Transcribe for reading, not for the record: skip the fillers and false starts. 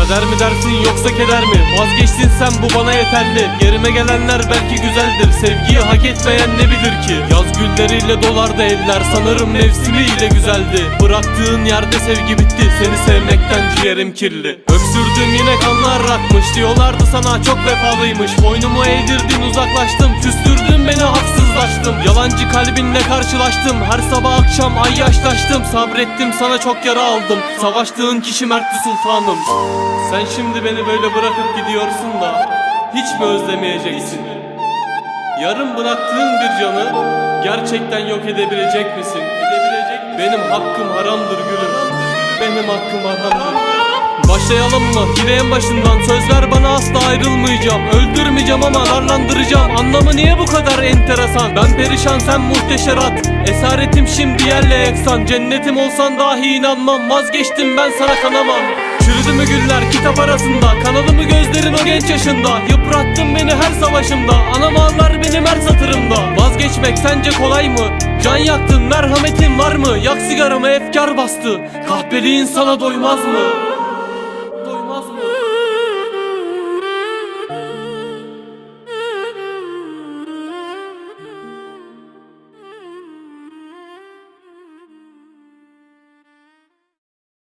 Kader mi dersin yoksa keder mi? Vazgeçtin sen, bu bana yeterli. Yerime gelenler belki güzeldir, sevgiyi hak etmeyen ne bilir ki? Yaz gülleriyle dolardı eller, sanırım mevsimiyle güzeldi. Bıraktığın yerde sevgi bitti, seni sevmekten ciğerim kirli. Öksürdüm yine kanlar akmış, diyorlardı sana çok vefalıymış. Boynumu eğdirdin uzaklaştım, küstürdün beni haksızlaştım. Yalancı kalbinle karşılaştım, her sabah akşam ay yaşlaştım. Sabrettim, sana çok yara aldım, savaştığın kişi Mert'ti sultanım. Sen şimdi beni böyle bırakıp gidiyorsun da hiç mi özlemeyeceksin? Yarım bıraktığın bir canı gerçekten yok edebilecek misin? Benim hakkım haramdır gülüm, benim hakkım haramdır. Başlayalım mı? Yine en başından. Söz ver bana, asla ayrılmayacağım. Öldürmeyeceğim ama darlandıracağım. Anlamı niye bu kadar enteresan? Ben perişan, sen muhteşerat. Esaretim şimdi yerle yeksan. Cennetim olsan dahi inanmam. Vazgeçtim, ben sana kanamam. Çürüdü mü güller kitap arasında? Kanadı mı gözlerin o genç yaşında? Yıprattın beni her savaşımda. Anam ağlar benim her satırımda. Vazgeçmek sence kolay mı? Can yaktın, merhametin var mı? Yak sigaramı, efkar bastı. Kahpeliğin sana doymaz mı?